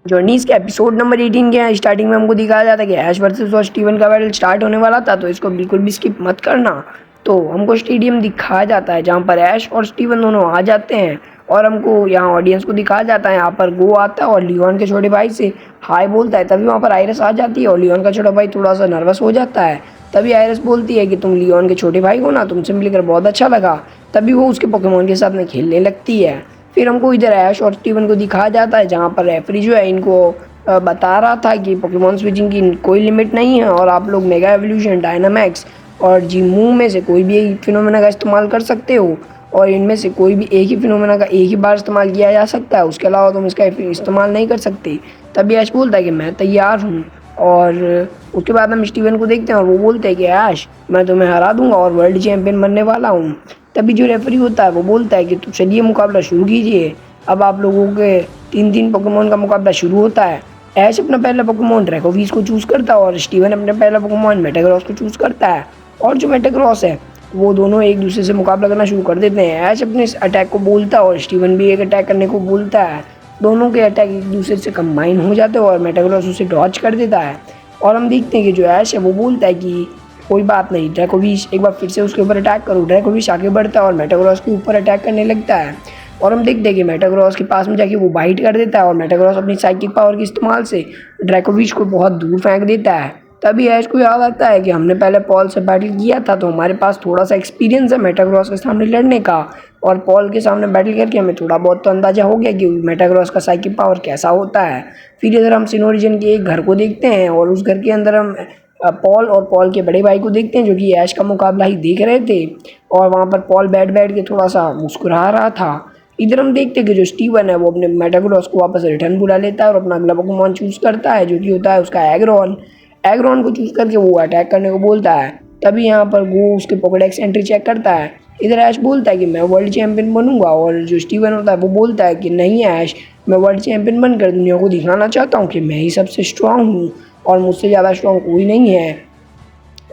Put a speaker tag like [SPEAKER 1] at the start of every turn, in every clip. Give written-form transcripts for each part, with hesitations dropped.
[SPEAKER 1] जॉनीस के episode number 18 के starting में हमको दिखाया जाता है कि ऐश वर्सेस और स्टीवन का बैटल स्टार्ट होने वाला था, तो इसको बिल्कुल भी स्किप मत करना। तो हमको स्टेडियम दिखाया जाता है जहाँ पर ऐश और स्टीवन दोनों आ जाते हैं और हमको यहाँ ऑडियंस को दिखाया जाता है। यहाँ पर गो आता है और लियोन के छोटे भाई से हाय बोलता है। तभी वहाँ पर आयरस आ जाती है और लियोन का छोटा भाई थोड़ा सा नर्वस हो जाता है। तभी आयरस बोलती है कि तुम लियोन के छोटे भाई हो ना, तुमसे मिलकर बहुत अच्छा लगा। तभी वो उसके पोकेमोन के साथ में खेलने लगती है। फिर हमको इधर ऐश और स्टीवन को दिखाया जाता है जहाँ पर रेफरी जो है इनको बता रहा था कि पोकेमॉन स्विचिंग की कोई लिमिट नहीं है और आप लोग मेगा एवोल्यूशन, डायनामैक्स और जीमू में से कोई भी एक फिनोमेना का इस्तेमाल कर सकते हो और इनमें से कोई भी एक ही फिनोमेना का एक ही बार इस्तेमाल किया जा सकता है, उसके अलावा तुम इसका इस्तेमाल नहीं कर सकते। तभी ऐश बोलता है कि मैं तैयार हूँ। और उसके बाद हम स्टीवन को देखते हैं और वो बोलते हैं कि ऐश मैं तुम्हें हरा दूंगा और वर्ल्ड चैम्पियन बनने वाला हूँ। तभी जो रेफरी होता है वो बोलता है कि तो चलिए मुकाबला शुरू कीजिए। अब आप लोगों के 3-3 पोकेमोन का मुकाबला शुरू होता है। ऐश अपना पहला पोकेमोन ड्रैकोवीज को चूज़ करता है और स्टीवन अपना पहला पोकेमोन मेटाग्रॉस को चूज़ करता है। और जो मेटाग्रॉस है वो दोनों एक दूसरे से मुकाबला करना शुरू कर देते हैं। ऐश अपने अटैक को बोलता है और स्टीवन भी एक अटैक करने को बोलता है। दोनों के अटैक एक दूसरे से कंबाइन हो जाते हैं और मेटाग्रॉस उसे डॉज कर देता है। और हम देखते हैं कि जो ऐश है वो बोलता है कि कोई बात नहीं, ड्रैकोविश एक बार फिर से उसके ऊपर अटैक करो। ड्रैकोविश आगे बढ़ता है और मेटाग्रॉस के ऊपर अटैक करने लगता है। और हम देखते हैं कि मेटाग्रॉस के पास में जाके वो बाइट कर देता है और मेटाग्रॉस अपनी साइकिक पावर के इस्तेमाल से ड्रैकोविश को बहुत दूर फेंक देता है। तभी ऐश को याद आता है कि हमने पहले पॉल से बैटल किया था, तो हमारे पास थोड़ा सा एक्सपीरियंस है मेटाग्रॉस के सामने लड़ने का। और पॉल के सामने बैटल करके हमें थोड़ा बहुत तो अंदाजा हो गया कि मेटाग्रॉस का साइकिक पावर कैसा होता है। फिर इधर हम सिनोरिजन के एक घर को देखते हैं और उस घर के अंदर हम पॉल और पॉल के बड़े भाई को देखते हैं जो कि ऐश का मुकाबला ही देख रहे थे। और वहाँ पर पॉल बैठ बैठ के थोड़ा सा मुस्कुरा रहा था। इधर हम देखते हैं कि जो स्टीवन है वो अपने मेटाग्रॉस को वापस रिटर्न बुला लेता है और अपना अगला पोकेमॉन चूज़ करता है जो कि होता है उसका एग्रॉन। एग्रॉन को चूज़ करके वो अटैक करने को बोलता है। तभी यहाँ पर गो उसके पोकेडेक्स एंट्री चेक करता है। इधर ऐश बोलता है कि मैं वर्ल्ड चैंपियन बनूंगा और जो स्टीवन होता है वो बोलता है कि नहीं ऐश, मैं वर्ल्ड चैंपियन बनकर दुनिया को दिखाना चाहता हूँ कि मैं ही सबसे स्ट्रांग हूँ और मुझसे ज़्यादा स्ट्रांग कोई नहीं है।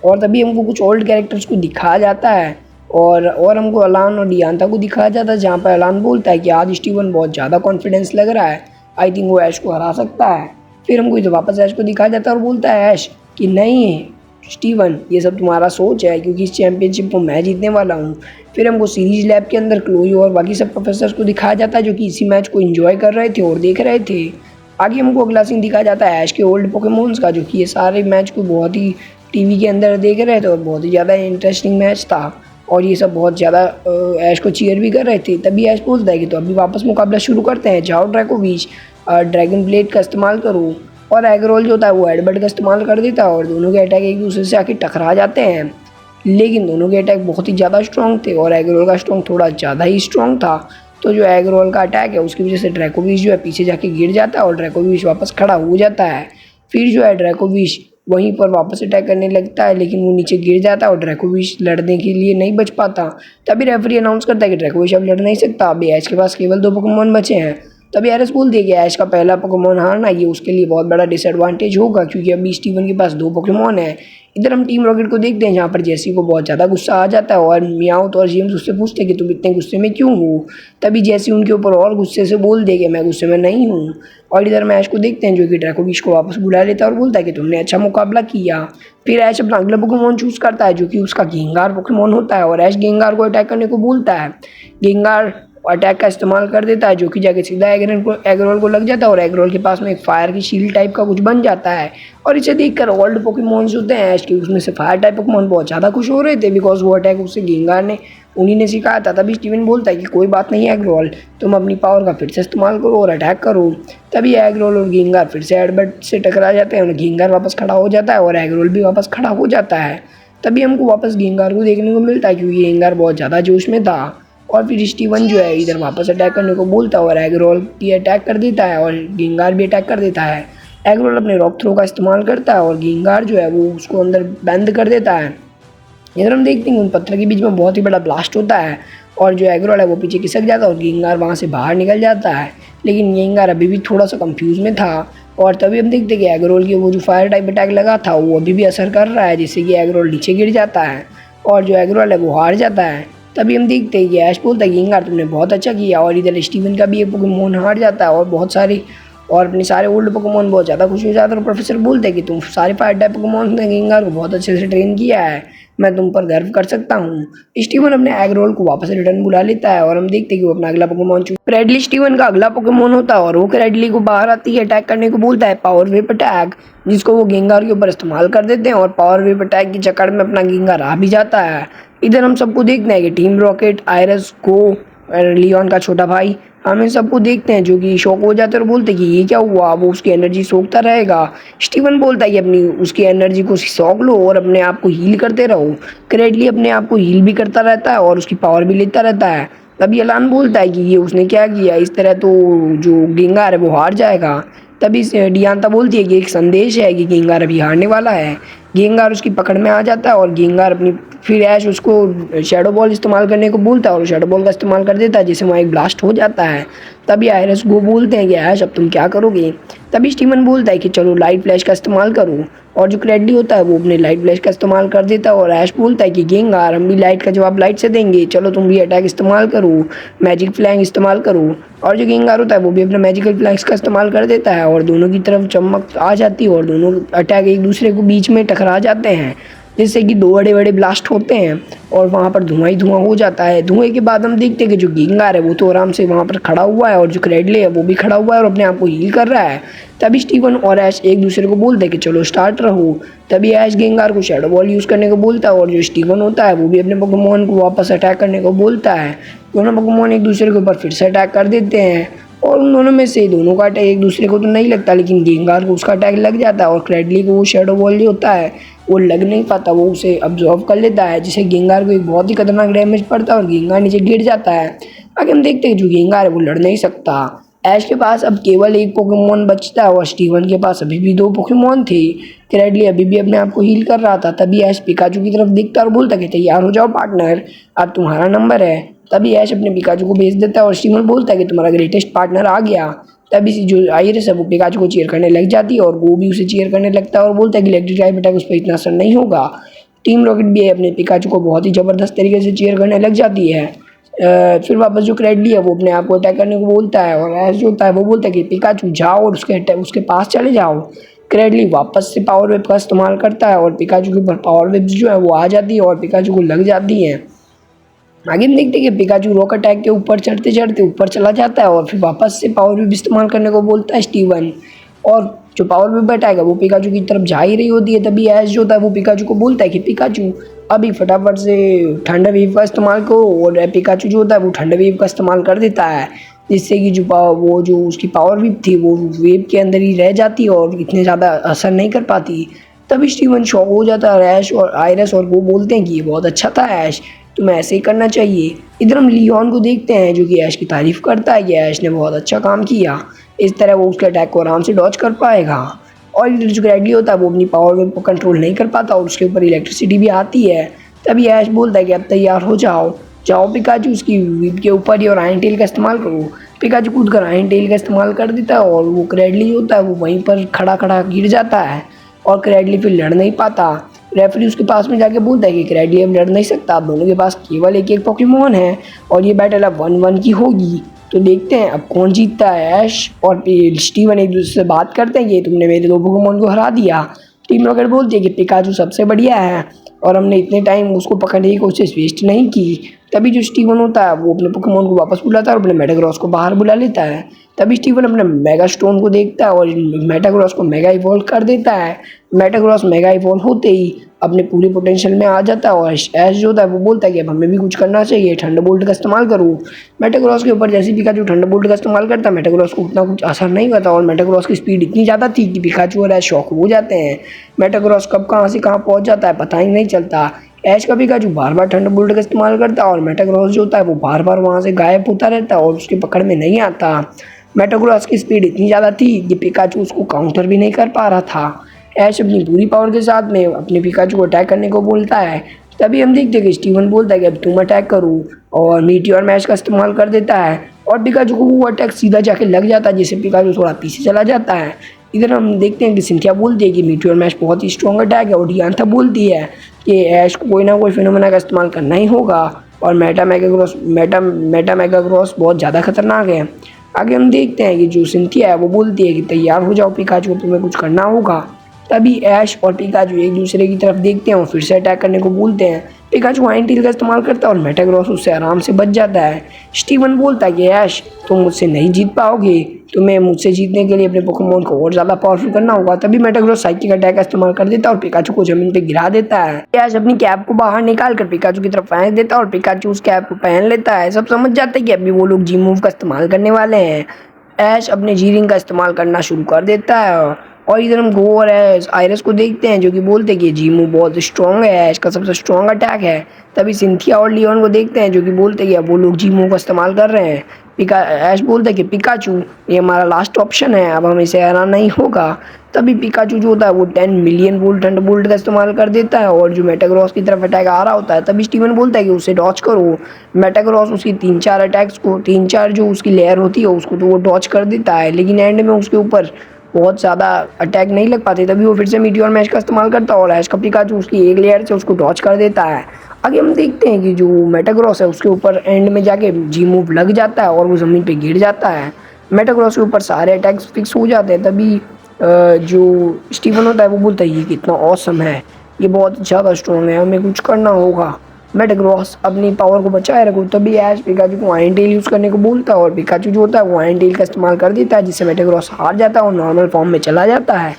[SPEAKER 1] और तभी हमको कुछ ओल्ड कैरेक्टर्स को दिखाया जाता है और हमको अलान और डियांता को दिखाया जाता है जहाँ पर अलान बोलता है कि आज स्टीवन बहुत ज़्यादा कॉन्फिडेंस लग रहा है, आई थिंक वो ऐश को हरा सकता है। फिर हमको इधर वापस ऐश को दिखाया जाता है और बोलता है ऐश कि नहीं स्टीवन, ये सब तुम्हारा सोच है क्योंकि इस चैम्पियनशिप को मैं जीतने वाला हूँ। फिर हमको सीरीज लैब के अंदर क्लोई और बाकी सब प्रोफेसर्स को दिखाया जाता है जो कि इसी मैच को एंजॉय कर रहे थे और देख रहे थे। आगे हमको अगला सीन दिखाया जाता है ऐश के ओल्ड पोकेमोन्स का जो कि ये सारे मैच को बहुत ही टीवी के अंदर देख रहे थे और बहुत ही ज़्यादा इंटरेस्टिंग मैच था और ये सब बहुत ज़्यादा ऐश को चीयर भी कर रहे थे। तभी ऐश बोलता है कि तो अभी वापस मुकाबला शुरू करते हैं, जाओ ड्रैकोविच ड्रैगन ब्लेड का इस्तेमाल करो। और एगरोल जो होता है वो एडबर्ट का इस्तेमाल कर देता है और दोनों के अटैक एक दूसरे से आके टकरा जाते हैं। लेकिन दोनों के अटैक बहुत ही ज़्यादा स्ट्रॉन्ग थे और एगरोल का स्ट्रॉन्ग थोड़ा ज़्यादा ही स्ट्रॉन्ग था। तो जो एगरोल का अटैक है उसकी वजह से ड्रैकोविच जो है पीछे जाके गिर जाता है और ड्रैकोविच वापस खड़ा हो जाता है। फिर जो है ड्रैकोविच वहीं पर वापस अटैक करने लगता है लेकिन वो नीचे गिर जाता है और ड्रैकोविच लड़ने के लिए नहीं बच पाता। तभी रेफरी अनाउंस करता है कि ड्रैकोविच अब लड़ नहीं सकता, अभी ऐश के पास केवल 2 पोकेमॉन बचे हैं। तभी ऐरस बोलती है कि ऐश का पहला पोकेमॉन हारना ये उसके लिए बहुत बड़ा डिसएडवांटेज होगा क्योंकि अभी स्टीवन के पास 2 पोकेमॉन है। इधर हम टीम रॉकेट को देखते हैं जहाँ पर जेसी को बहुत ज़्यादा गुस्सा आ जाता है और मियाउथ और जेम्स उससे पूछते हैं कि तुम इतने गुस्से में क्यों हो। तभी जेसी उनके ऊपर और गुस्से से बोल दे कि मैं गुस्से में नहीं हूँ। और इधर हम ऐश को देखते हैं जो कि ड्रैकोविच को वापस बुला लेता है और बोलता है कि तुमने अच्छा मुकाबला किया। फिर ऐश अपना अगला पोकेमॉन चूज़ करता है जो कि उसका गेंगार पोकेमॉन होता है और ऐश गेंगार को अटैक करने को बोलता है। गेंगार अटैक का इस्तेमाल कर देता है जो कि जाके सीधा एगरोल को लग जाता है और एगरोल के पास में एक फायर की शील्ड टाइप का कुछ बन जाता है। और इसे देखकर ओल्ड पोकेमॉन्स होते हैं ऐश के उसमें से फायर टाइप पोकेमॉन बहुत ज़्यादा खुश हो रहे थे बिकॉज वो अटैक उससे गेंगार ने उन्हीं ने सिखाया था। तभी स्टीवन बोलता है कि कोई बात नहीं एगरोल, तुम अपनी पावर का फिर से इस्तेमाल करो और अटैक करो। तभी एगरोल और गेंगार फिर से एडबर्ट से टकरा जाते हैं और गेंगार वापस खड़ा हो जाता है और एगरोल भी वापस खड़ा हो जाता है। तभी हमको वापस गेंगार को देखने को मिलता है क्योंकि गेंगार बहुत ज़्यादा जोश में था। और फिर स्टीवन जो है इधर वापस अटैक करने को बोलता है और एगरोल भी अटैक कर देता है और गेंगार भी अटैक कर देता है। एगरोल अपने रॉक थ्रो का इस्तेमाल करता है और गेंगार जो है वो उसको अंदर बंद कर देता है। इधर हम देखते हैं उन पत्थर के बीच में बहुत ही बड़ा ब्लास्ट होता है और जो एगरोल है वो पीछे खिसक जाता है और गेंगार वहाँ से बाहर निकल जाता है। लेकिन गेंगार अभी भी थोड़ा सा कंफ्यूज में था और तभी हम देखते हैं कि एगरोल की वो जो फायर टाइप अटैक लगा था वो अभी भी असर कर रहा है जिससे कि एगरोल नीचे गिर जाता है और जो एगरोल है वो हार जाता है। तभी हम देखते हैं कि ऐश बोलता है गेंगार तुमने बहुत अच्छा किया और इधर स्टीवन का भी एक पोकेमॉन हार जाता है और बहुत सारी और अपने सारे ओल्ड पोकेमॉन बहुत ज़्यादा खुश हो जाते हैं और प्रोफेसर बोलते हैं कि तुम सारे फायर टाइप पोकेमॉन ने गेंगार को बहुत अच्छे से ट्रेन किया है, मैं तुम पर गर्व कर सकता हूँ। स्टीवन अपने एग रोल को वापस रिटर्न बुला लेता है और हम देखते हैं कि वो अपना अगला पोकेमॉन चूज क्रेडली स्टीवन का अगला पोकेमॉन होता है और वो क्रेडली को बाहर आती है अटैक करने को बोलता है पावर वेप अटैक, जिसको वो गेंगार के ऊपर इस्तेमाल कर देते हैं और पावर वेप अटैक की चक्कर में अपना गेंगार आ भी जाता है। इधर हम सबको देखते हैं कि टीम रॉकेट, आयरस, गो, लियोन का छोटा भाई, हम इन सबको देखते हैं जो कि शॉक हो जाते हैं और बोलते हैं कि ये क्या हुआ, वो उसकी एनर्जी सोखता रहेगा। स्टीवन बोलता है कि अपनी उसकी एनर्जी को सोख लो और अपने आप को हील करते रहो। क्रेडली अपने आप को हील भी करता रहता है और उसकी पावर भी लेता रहता है। तभी अलान बोलता है कि ये उसने क्या किया, इस तरह तो जो गेंगार है वो हार जाएगा। तभी डियांता बोलती है कि एक संदेश है कि गेंगार अभी हारने वाला है। गेंगार उसकी पकड़ में आ जाता है और गेंगार अपनी फिर ऐश उसको शैडो बॉल इस्तेमाल करने को बोलता है और शैडो बॉल का इस्तेमाल कर देता है, जिससे वहाँ एक ब्लास्ट हो जाता है। तभी आयरस को बोलते हैं कि ऐश अब तुम क्या करोगे। तभी स्टीवन बोलता है कि चलो लाइट फ्लैश का इस्तेमाल करो और जो क्रेडली होता है वो अपने लाइट फ्लैश का इस्तेमाल कर देता है और ऐश बोलता है कि गेंगार हम भी लाइट का जवाब लाइट से देंगे, चलो तुम भी अटैक इस्तेमाल करो, मैजिक फ्लैंग इस्तेमाल करो। और जो गेंगार होता है वो भी अपना मैजिकल फ्लैंक्स का इस्तेमाल कर देता है और दोनों की तरफ चमक आ जाती है और दोनों अटैक एक दूसरे को बीच में टकरा जाते हैं, जिससे कि दो बड़े बड़े ब्लास्ट होते हैं और वहाँ पर धुआं ही धुआं हो जाता है। धुएं के बाद हम देखते हैं कि जो गेंगार है वो तो आराम से वहाँ पर खड़ा हुआ है और जो क्रेडली है वो भी खड़ा हुआ है और अपने आप को हील कर रहा है। तभी स्टीवन और ऐश एक दूसरे को बोलते हैं कि चलो स्टार्ट रहो। तभी ऐश गेंगार को शैडो बॉल यूज़ करने को बोलता है और जो स्टीवन होता है वो भी अपने पोकेमॉन को वापस अटैक करने को बोलता है। दोनों पोकेमॉन एक दूसरे के ऊपर फिर से अटैक कर देते हैं और उन दोनों में से दोनों का अटैक एक दूसरे को तो नहीं लगता, लेकिन गेंगार को उसका अटैक लग जाता है और क्रेडली को वो शैडो बॉल जो होता है वो लग नहीं पाता, वो उसे अब्जॉर्व कर लेता है, जिससे गेंगार को एक बहुत ही खतरनाक डैमेज पड़ता है और गेंगार नीचे गिर जाता है। आगे हम देखते हैं जो गेंगार है वो लड़ नहीं सकता। ऐश के पास अब केवल एक पोकेमॉन बचता है और स्टीवन के पास अभी भी दो पोकेमॉन थे। क्रेडली अभी भी अपने आप को हील कर रहा था। तभी ऐश पिकाचू की तरफ देखता है और बोलता है कि तैयार हो जाओ पार्टनर, अब तुम्हारा नंबर है। तभी ऐश अपने पिकाचू को भेज देता है और स्टीवन बोलता है कि तुम्हारा ग्रेटेस्ट पार्टनर आ गया। तभी से जो आयरस है वो पिकाचू को चीयर करने लग जाती है और वो भी उसे चीयर करने लगता है और बोलता है कि इलेक्ट्रिक टाइप अटैक उस पर इतना असर नहीं होगा। टीम रॉकेट भी अपने पिकाचू को बहुत ही ज़बरदस्त तरीके से चीयर करने लग जाती है। फिर वापस जो क्रेडली है वो अपने आप को अटैक करने को बोलता है और ऐश जो होता है वो बोलता है कि पिकाचू जाओ और उसके पास चले जाओ। क्रेडली वापस से पावर वेब का इस्तेमाल करता है और पिकाचू के ऊपर पावर वेब्स जो है वो आ जाती है और पिकाचू को लग जाती हैं। आगे हम देखते हैं कि पिकाचू रॉक अटैक के ऊपर चढ़ते चढ़ते ऊपर चला जाता है और फिर वापस से पावर वेब इस्तेमाल करने को बोलता है स्टीवन। और जो पावर वेब अटैक है वो पिकाचू की तरफ जा ही रही होती है। तभी ऐश जो होता है वो पिकाचू को बोलता है कि पिकाचू अभी फटाफट से थंडर वेव का इस्तेमाल करो और पिकाचू जो होता है वो थंडर वेव का इस्तेमाल कर देता है, जिससे कि वो जो उसकी पावर वेब थी वो वेब के अंदर ही रह जाती है और इतने ज़्यादा असर नहीं कर पाती। तभी स्टीवन शॉक हो जाता है। ऐश और आयरस और वो बोलते हैं कि ये बहुत अच्छा था ऐश, तुम्हें ऐसे ही करना चाहिए। इधर हम लियोन को देखते हैं जो कि ऐश की तारीफ करता है कि ऐश ने बहुत अच्छा काम किया, इस तरह वो उसके अटैक को आराम से डॉज कर पाएगा। और इधर जो क्रेडली होता है वो अपनी पावर वेब को कंट्रोल नहीं कर पाता और उसके ऊपर इलेक्ट्रिसिटी भी आती है। तभी ऐश बोलता है कि अब तैयार हो जाओ, जाओ पिकाचू उसकी वेब के ऊपर ही और आयरन टेल का इस्तेमाल करो। पिकाचू कूद कर आयरन टेल का इस्तेमाल कर देता है और वो क्रेडली होता है वो वहीं पर खड़ा खड़ा गिर जाता है और क्रेडली फिर लड़ नहीं पाता। रेफरी उसके पास में जाके बोलता है कि क्रेडली अब लड़ नहीं सकता, आप दोनों के पास केवल एक एक पोकेमॉन है और ये बैटल अब 1-1 की होगी। तो देखते हैं अब कौन जीतता है। ऐश और स्टीवन एक दूसरे से बात करते हैं कि तुमने मेरे दो पोकेमॉन को हरा दिया। टीम रॉकेट बोलती है कि पिकाचू सबसे बढ़िया है और हमने इतने टाइम उसको पकड़ने की कोशिश वेस्ट नहीं की। तभी जो स्टीवन होता है वो अपने पोकेमॉन को वापस बुलाता है और अपने मेटाग्रॉस को बाहर बुला लेता है। तभी स्टीवन अपने मेगा स्टोन को देखता है और मेटाग्रॉस को मेगा इवॉल्व कर देता है। मेटाग्रॉस मेगा इवॉल्व होते ही अपने पूरे पोटेंशियल में आ जाता है और ऐश जो होता है वो बोलता है कि अब हमें भी कुछ करना चाहिए, थंडरबोल्ट का इस्तेमाल करो। मेटाग्रॉस के ऊपर जैसे पिकाचू थंडरबोल्ट का इस्तेमाल करता है मेटाग्रॉस को उतना कुछ असर नहीं करता और मेटाग्रॉस की स्पीड इतनी ज़्यादा थी कि पिकाचू और ऐश शॉक हो जाते हैं। मेटाग्रॉस कब कहाँ से कहाँ पहुँच जाता है पता ही नहीं चलता। ऐश का पिकाचू बार बार थंडरबोल्ट का इस्तेमाल करता है और मेटाग्रॉस जो होता है वो बार बार वहाँ से गायब होता रहता है और उसकी पकड़ में नहीं आता। मेटाग्रॉस की स्पीड इतनी ज़्यादा थी कि पिकाचू उसको काउंटर भी नहीं कर पा रहा था। ऐश अपनी पूरी पावर के साथ में अपने पिकाचू को अटैक करने को बोलता है। तभी हम देखते हैं कि स्टीवन बोलता है कि अब तुम अटैक करो और मीटियोर मैश का इस्तेमाल कर देता है और पिकाचू को वो अटैक सीधा जाके लग जाता है, जिससे पिकाचू थोड़ा पीछे चला जाता है। इधर हम देखते हैं कि सिंथिया बोलती है कि मीटियोर मैश बहुत ही स्ट्रॉन्ग अटैक है और डियांथा बोलती है कि ऐश को कोई ना कोई फिनोमेना का इस्तेमाल करना ही होगा और मेटा मेगाग्रॉस बहुत ज़्यादा खतरनाक है। आगे हम देखते हैं कि जो सिंथिया है वो बोलती है कि तैयार हो जाओ पिकाचू, तुम्हें कुछ करना होगा। तभी ऐश और पिकाचू एक दूसरे की तरफ देखते हैं और फिर से अटैक करने को बोलते हैं। पिकाचू आइंटील का इस्तेमाल करता है और मेटाग्रॉस उससे आराम से बच जाता है। स्टीवन बोलता है कि ऐश, तुम मुझसे नहीं जीत पाओगे, तुम्हें मुझसे जीतने के लिए अपने पोकेमोन को और ज़्यादा पावरफुल करना होगा। तभी मेटाग्रॉस साइकिक अटैक का इस्तेमाल कर देता है और पिकाचू को जमीन पे गिरा देता है। ऐश अपनी कैप को बाहर निकाल कर पिकाचू की तरफ फेंक देता है और पिकाचू उस कैप को पहन लेता है। सब समझ जाते हैं कि अभी वो लोग जी मूव का इस्तेमाल करने वाले हैं। ऐश अपने जी रिंग का इस्तेमाल करना शुरू कर देता है और इधर हम गो और आयरस को देखते हैं जो कि बोलते हैं कि जीमू बहुत स्ट्रॉन्ग है, ऐश का सबसे स्ट्रॉन्ग अटैक है। तभी सिंथिया और लियोन को देखते हैं जो कि बोलते हैं कि अब वो लोग जीमू का इस्तेमाल कर रहे हैं। ऐश बोलता है कि पिकाचू, ये हमारा लास्ट ऑप्शन है, अब हमें इसे हराना नहीं होगा। तभी पिकाचू जो होता है वो 10 मिलियन वोल्ट थंडरबोल्ट का इस्तेमाल कर देता है और जो मेटाग्रॉस की तरफ अटैक आ रहा होता है तभी स्टीवन बोलता है कि उसे डॉच करो। मेटाग्रॉस उसकी 3-4 अटैक्स को, 3-4 जो उसकी लेयर होती है उसको तो वो डॉच कर देता है, लेकिन एंड में उसके ऊपर बहुत ज़्यादा अटैक नहीं लग पाते। तभी वो फिर से मीटियोर मैश का इस्तेमाल करता है और ऐश का पिकाचू उसकी एक लेयर से उसको डॉच कर देता है। आगे हम देखते हैं कि जो मेटाग्रॉस है उसके ऊपर एंड में जाके जी मूव लग जाता है और वो ज़मीन पे गिर जाता है। मेटाग्रॉस के ऊपर सारे अटैक्स फिक्स हो जाते हैं। तभी जो स्टीवन होता है वो बोलता है ये कितना ऑसम है, ये बहुत ज़्यादा स्ट्रॉन्ग है, हमें कुछ करना होगा। मेटाग्रॉस अपनी पावर को बचाए रखो। तभी ऐश पिकाचू को आयरन टेल यूज़ करने को बोलता है और पिकाचू जो होता है वो आयरन टेल का इस्तेमाल कर देता है जिससे मेटाग्रॉस हार जाता है और नॉर्मल फॉर्म में चला जाता है।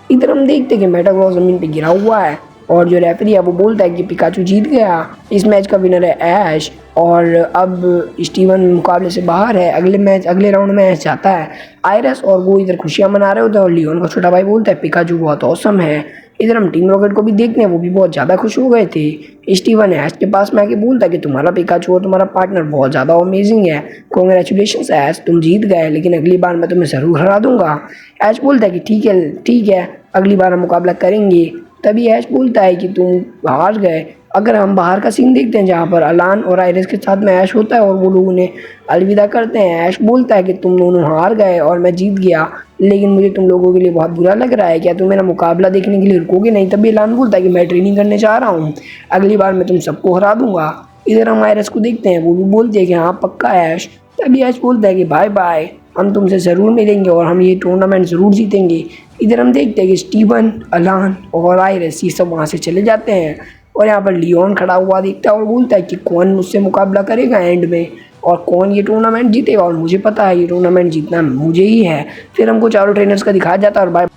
[SPEAKER 1] इधर हम देखते हैं कि मेटाग्रॉस ज़मीन पे गिरा हुआ है और जो रेफरी है वो बोलता है कि पिकाचू जीत गया, इस मैच का विनर है ऐश और अब स्टीवन मुकाबले से बाहर है। अगले राउंड में ऐश जाता है। आयरस और वो इधर खुशियां मना रहे होते हैं और लियोन का छोटा भाई बोलता है पिकाचू बहुत औसम है। इधर हम टीम रॉकेट को भी देखते हैं, वो भी बहुत ज़्यादा खुश हो गए थे। स्टीवन ऐश के पास में आके बोलता है कि तुम्हारा पिकाचू और तुम्हारा पार्टनर बहुत ज़्यादा अमेजिंग है, कॉन्ग्रेचुलेशन ऐश, तुम जीत गए, लेकिन अगली बार मैं तुम्हें ज़रूर हरा दूंगा। ऐश बोलता है कि ठीक है, अगली बार हम मुकाबला करेंगे। तभी ऐश बोलता है कि तुम हार गए। अगर हम बाहर का सीन देखते हैं जहाँ पर अलान और आयरस के साथ में ऐश होता है और वो लोग उन्हें अलविदा करते हैं। ऐश बोलता है कि तुम दोनों हार गए और मैं जीत गया, लेकिन मुझे तुम लोगों के लिए बहुत बुरा लग रहा है, क्या तुम मेरा मुकाबला देखने के लिए रुकोगे नहीं? तभी अलान बोलता है कि मैं ट्रेनिंग करने जा रहा हूँ, अगली बार मैं तुम सबको हरा दूंगा। इधर हम आयरस को देखते हैं, वो भी बोलते हैं कि हाँ पक्का ऐश। तभी ऐश बोलता है कि बाय बाय, हम तुमसे ज़रूर मिलेंगे और हम ये टूर्नामेंट ज़रूर जीतेंगे। इधर हम देखते हैं कि स्टीवन, अलान और आयरस ये सब वहाँ से चले जाते हैं और यहाँ पर लियोन खड़ा हुआ दिखता है और बोलता है कि कौन मुझसे मुकाबला करेगा एंड में और कौन ये टूर्नामेंट जीतेगा, और मुझे पता है ये टूर्नामेंट जीतना मुझे ही है। फिर हमको चारों ट्रेनर्स का दिखाया जाता है और बाय